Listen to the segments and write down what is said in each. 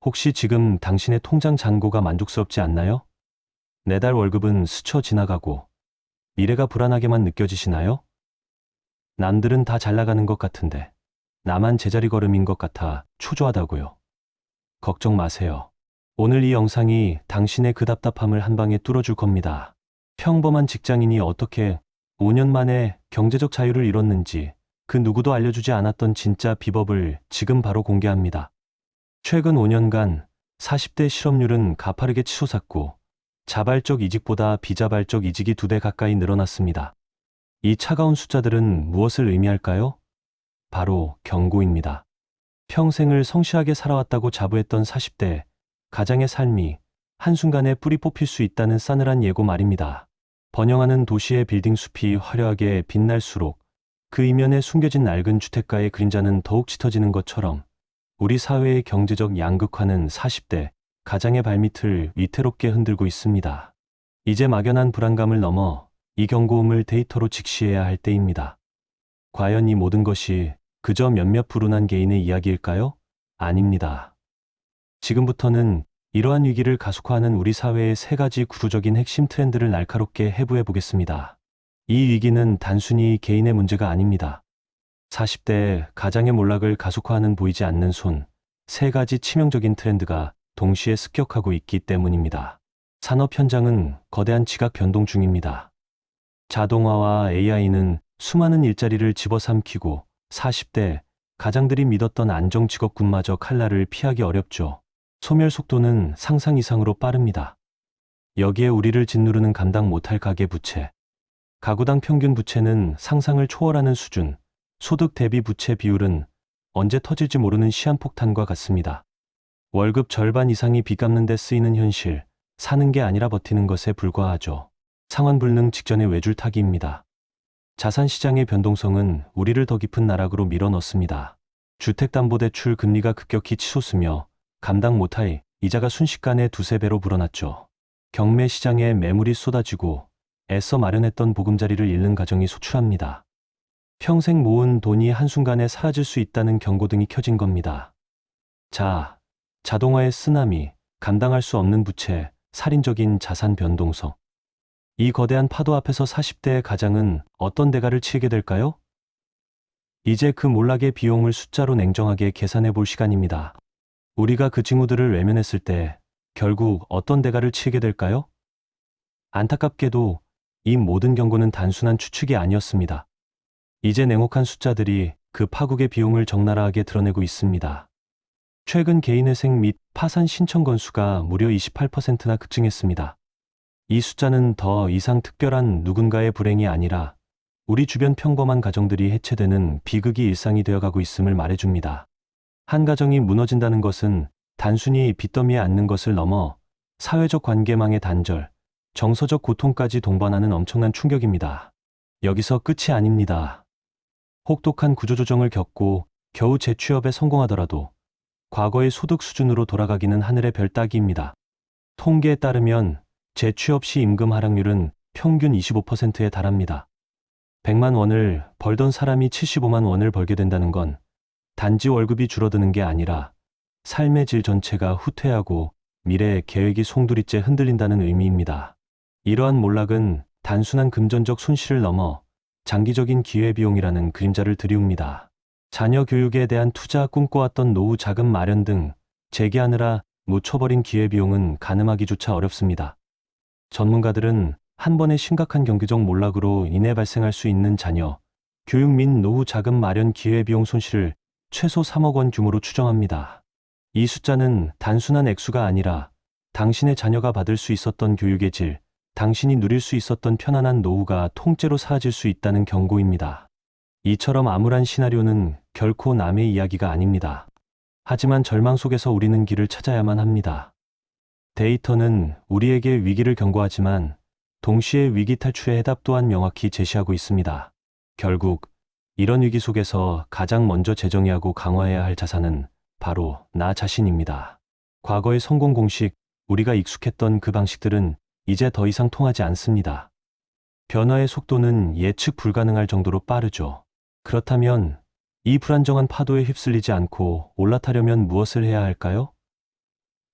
혹시 지금 당신의 통장 잔고가 만족스럽지 않나요? 매달 월급은 스쳐 지나가고 미래가 불안하게만 느껴지시나요? 남들은 다 잘 나가는 것 같은데 나만 제자리 걸음인 것 같아 초조하다고요. 걱정 마세요. 오늘 이 영상이 당신의 그 답답함을 한 방에 뚫어줄 겁니다. 평범한 직장인이 어떻게 5년 만에 경제적 자유를 이뤘는지 그 누구도 알려주지 않았던 진짜 비법을 지금 바로 공개합니다. 최근 5년간 40대 실업률은 가파르게 치솟았고 자발적 이직보다 비자발적 이직이 2배 가까이 늘어났습니다. 이 차가운 숫자들은 무엇을 의미할까요? 바로 경고입니다. 평생을 성실하게 살아왔다고 자부했던 40대 가장의 삶이 한순간에 뿌리 뽑힐 수 있다는 싸늘한 예고 말입니다. 번영하는 도시의 빌딩 숲이 화려하게 빛날수록 그 이면에 숨겨진 낡은 주택가의 그림자는 더욱 짙어지는 것처럼 우리 사회의 경제적 양극화는 40대 가장의 발밑을 위태롭게 흔들고 있습니다. 이제 막연한 불안감을 넘어 이 경고음을 데이터로 직시해야 할 때입니다. 과연 이 모든 것이 그저 몇몇 불운한 개인의 이야기일까요? 아닙니다. 지금부터는 이러한 위기를 가속화하는 우리 사회의 3가지 구조적인 핵심 트렌드를 날카롭게 해부해 보겠습니다. 이 위기는 단순히 개인의 문제가 아닙니다. 40대 가장의 몰락을 가속화하는 보이지 않는 손, 3가지 치명적인 트렌드가 동시에 습격하고 있기 때문입니다. 산업 현장은 거대한 지각 변동 중입니다. 자동화와 AI는 수많은 일자리를 집어삼키고 40대 가장들이 믿었던 안정 직업군마저 칼날을 피하기 어렵죠. 소멸 속도는 상상 이상으로 빠릅니다. 여기에 우리를 짓누르는 감당 못할 가계부채, 가구당 평균 부채는 상상을 초월하는 수준, 소득 대비 부채 비율은 언제 터질지 모르는 시한폭탄과 같습니다. 월급 절반 이상이 빚 갚는 데 쓰이는 현실, 사는 게 아니라 버티는 것에 불과하죠. 상환불능 직전의 외줄타기입니다. 자산시장의 변동성은 우리를 더 깊은 나락으로 밀어넣습니다. 주택담보대출 금리가 급격히 치솟으며 감당 못할 이자가 순식간에 2~3배로 불어났죠. 경매시장에 매물이 쏟아지고 애써 마련했던 보금자리를 잃는 가정이 소출합니다. 평생 모은 돈이 한순간에 사라질 수 있다는 경고등이 켜진 겁니다. 자동화의 쓰나미, 감당할 수 없는 부채, 살인적인 자산 변동성. 이 거대한 파도 앞에서 40대 가장은 어떤 대가를 치르게 될까요? 이제 그 몰락의 비용을 숫자로 냉정하게 계산해 볼 시간입니다. 우리가 그 징후들을 외면했을 때 결국 어떤 대가를 치르게 될까요? 안타깝게도 이 모든 경고는 단순한 추측이 아니었습니다. 이제 냉혹한 숫자들이 그 파국의 비용을 적나라하게 드러내고 있습니다. 최근 개인회생 및 파산 신청 건수가 무려 28%나 급증했습니다. 이 숫자는 더 이상 특별한 누군가의 불행이 아니라 우리 주변 평범한 가정들이 해체되는 비극이 일상이 되어가고 있음을 말해줍니다. 한 가정이 무너진다는 것은 단순히 빚더미에 앉는 것을 넘어 사회적 관계망의 단절, 정서적 고통까지 동반하는 엄청난 충격입니다. 여기서 끝이 아닙니다. 혹독한 구조조정을 겪고 겨우 재취업에 성공하더라도 과거의 소득 수준으로 돌아가기는 하늘의 별 따기입니다. 통계에 따르면 재취업 시 임금 하락률은 평균 25%에 달합니다. 100만 원을 벌던 사람이 75만 원을 벌게 된다는 건 단지 월급이 줄어드는 게 아니라 삶의 질 전체가 후퇴하고 미래의 계획이 송두리째 흔들린다는 의미입니다. 이러한 몰락은 단순한 금전적 손실을 넘어 장기적인 기회비용이라는 그림자를 들이웁니다. 자녀 교육에 대한 투자, 꿈꿔왔던 노후 자금 마련 등 재기하느라 놓쳐버린 기회비용은 가늠하기조차 어렵습니다. 전문가들은 한 번의 심각한 경제적 몰락으로 인해 발생할 수 있는 자녀, 교육 및 노후 자금 마련 기회비용 손실을 최소 3억 원 규모로 추정합니다. 이 숫자는 단순한 액수가 아니라 당신의 자녀가 받을 수 있었던 교육의 질, 당신이 누릴 수 있었던 편안한 노후가 통째로 사라질 수 있다는 경고입니다. 이처럼 암울한 시나리오는 결코 남의 이야기가 아닙니다. 하지만 절망 속에서 우리는 길을 찾아야만 합니다. 데이터는 우리에게 위기를 경고하지만 동시에 위기 탈출의 해답 또한 명확히 제시하고 있습니다. 결국 이런 위기 속에서 가장 먼저 재정의하고 강화해야 할 자산은 바로 나 자신입니다. 과거의 성공 공식, 우리가 익숙했던 그 방식들은 이제 더 이상 통하지 않습니다. 변화의 속도는 예측 불가능할 정도로 빠르죠. 그렇다면 이 불안정한 파도에 휩쓸리지 않고 올라타려면 무엇을 해야 할까요?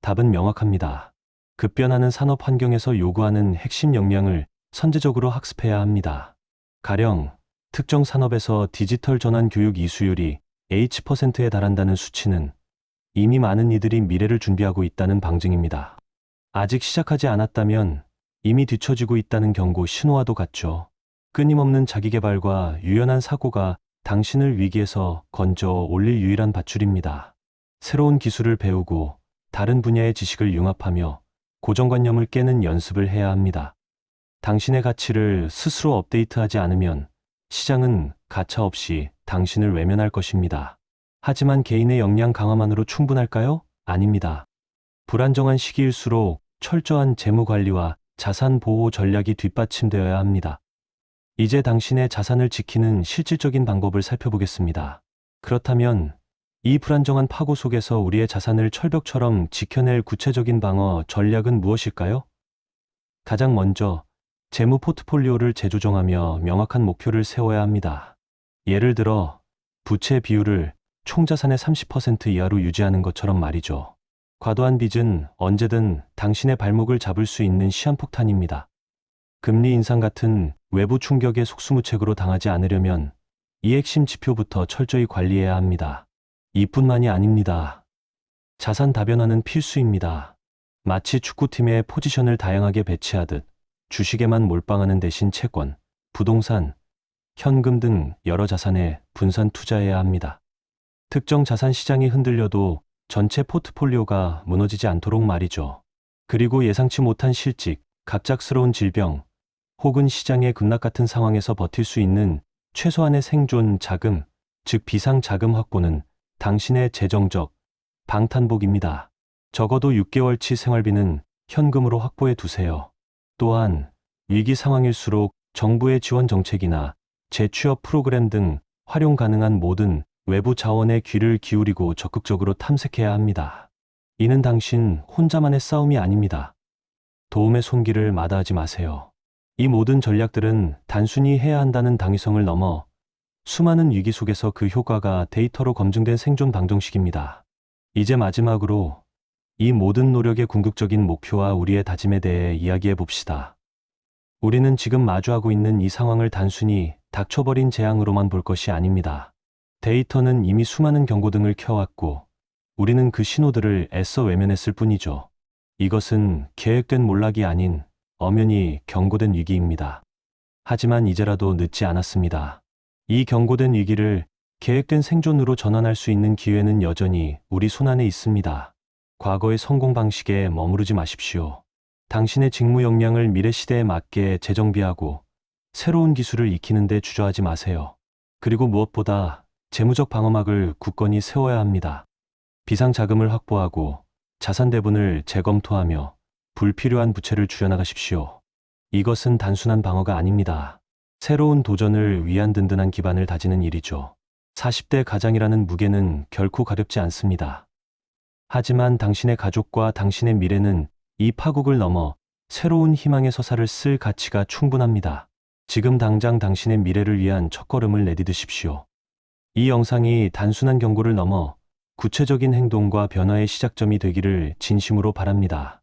답은 명확합니다. 급변하는 산업 환경에서 요구하는 핵심 역량을 선제적으로 학습해야 합니다. 가령 특정 산업에서 디지털 전환 교육 이수율이 H%에 달한다는 수치는 이미 많은 이들이 미래를 준비하고 있다는 방증입니다. 아직 시작하지 않았다면 이미 뒤처지고 있다는 경고 신호와도 같죠. 끊임없는 자기개발과 유연한 사고가 당신을 위기에서 건져 올릴 유일한 밧줄입니다. 새로운 기술을 배우고 다른 분야의 지식을 융합하며 고정관념을 깨는 연습을 해야 합니다. 당신의 가치를 스스로 업데이트하지 않으면 시장은 가차없이 당신을 외면할 것입니다. 하지만 개인의 역량 강화만으로 충분할까요? 아닙니다. 불안정한 시기일수록 철저한 재무 관리와 자산 보호 전략이 뒷받침되어야 합니다. 이제 당신의 자산을 지키는 실질적인 방법을 살펴보겠습니다. 그렇다면 이 불안정한 파고 속에서 우리의 자산을 철벽처럼 지켜낼 구체적인 방어 전략은 무엇일까요? 가장 먼저 재무 포트폴리오를 재조정하며 명확한 목표를 세워야 합니다. 예를 들어 부채 비율을 총자산의 30% 이하로 유지하는 것처럼 말이죠. 과도한 빚은 언제든 당신의 발목을 잡을 수 있는 시한폭탄입니다. 금리 인상 같은 외부 충격에 속수무책으로 당하지 않으려면 이 핵심 지표부터 철저히 관리해야 합니다. 이뿐만이 아닙니다. 자산 다변화는 필수입니다. 마치 축구팀의 포지션을 다양하게 배치하듯 주식에만 몰빵하는 대신 채권, 부동산, 현금 등 여러 자산에 분산 투자해야 합니다. 특정 자산 시장이 흔들려도 전체 포트폴리오가 무너지지 않도록 말이죠. 그리고 예상치 못한 실직, 갑작스러운 질병, 혹은 시장의 급락 같은 상황에서 버틸 수 있는 최소한의 생존 자금, 즉 비상 자금 확보는 당신의 재정적 방탄복입니다. 적어도 6개월치 생활비는 현금으로 확보해 두세요. 또한 위기 상황일수록 정부의 지원 정책이나 재취업 프로그램 등 활용 가능한 모든 외부 자원에 귀를 기울이고 적극적으로 탐색해야 합니다. 이는 당신 혼자만의 싸움이 아닙니다. 도움의 손길을 마다하지 마세요. 이 모든 전략들은 단순히 해야 한다는 당위성을 넘어 수많은 위기 속에서 그 효과가 데이터로 검증된 생존 방정식입니다. 이제 마지막으로 이 모든 노력의 궁극적인 목표와 우리의 다짐에 대해 이야기해 봅시다. 우리는 지금 마주하고 있는 이 상황을 단순히 닥쳐버린 재앙으로만 볼 것이 아닙니다. 데이터는 이미 수많은 경고등을 켜왔고 우리는 그 신호들을 애써 외면했을 뿐이죠. 이것은 계획된 몰락이 아닌 엄연히 경고된 위기입니다. 하지만 이제라도 늦지 않았습니다. 이 경고된 위기를 계획된 생존으로 전환할 수 있는 기회는 여전히 우리 손안에 있습니다. 과거의 성공 방식에 머무르지 마십시오. 당신의 직무 역량을 미래 시대에 맞게 재정비하고 새로운 기술을 익히는 데 주저하지 마세요. 그리고 무엇보다 재무적 방어막을 굳건히 세워야 합니다. 비상 자금을 확보하고 자산 대분을 재검토하며 불필요한 부채를 줄여나가십시오. 이것은 단순한 방어가 아닙니다. 새로운 도전을 위한 든든한 기반을 다지는 일이죠. 40대 가장이라는 무게는 결코 가볍지 않습니다. 하지만 당신의 가족과 당신의 미래는 이 파국을 넘어 새로운 희망의 서사를 쓸 가치가 충분합니다. 지금 당장 당신의 미래를 위한 첫걸음을 내디디십시오. 이 영상이 단순한 경고를 넘어 구체적인 행동과 변화의 시작점이 되기를 진심으로 바랍니다.